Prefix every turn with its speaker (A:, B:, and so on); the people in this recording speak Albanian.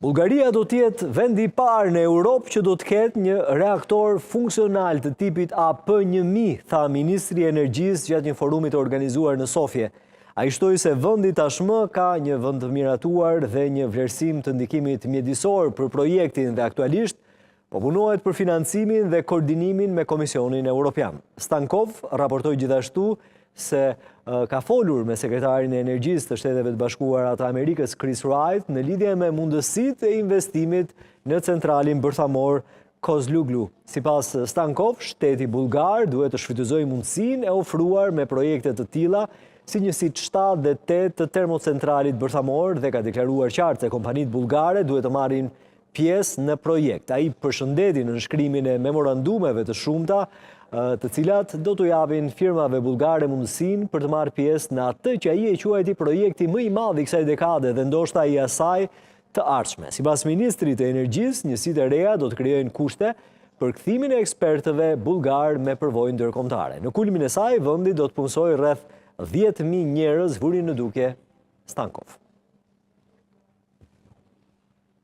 A: Bullgaria do t'jetë vendi i parë në Europë që do të ketë një reaktor funksional të tipit AP1000, tha Ministri i Energjisë gjatë një forumi të organizuar në Sofje. Ai shtoi se vendi tashmë ka një vend të miratuar dhe një vlerësim të ndikimit mjedisor për projektin dhe aktualisht po punohet për financimin dhe koordinimin me Komisionin Evropian. Stankov raportoi gjithashtu se ka folur me sekretarin e energjisë të Shteteve të Bashkuara të Amerikës Chris Wright në lidhje me mundësitë e investimit në centralin bërthamor Kozluglu. Sipas Stankov, shteti bullgar duhet të shfrytëzojë mundësinë e ofruar me projekte të tilla si njësitë 7 dhe 8 të termocentralit bërthamor dhe ka deklaruar qartë se kompanitë bullgare duhet të marrin pjesë në projekt. Ai përshëndeti në nënshkrimin e memorandumeve të shumta të cilat do t'u japin firmave bullgare mundësinë për të marrë pjesë në atë që ai e quajti projekti më i madh i kësaj dekade dhe ndoshta i asaj të ardhshme. Sipas ministrit të energjisë, njësitë e reja do të krijojnë kushte për kthimin e ekspertëve bullgar me përvojë ndërkombëtare. Në kulmin e saj, vendi do të punësojë rreth 10.000 njerëz, vuri në duke Stankov.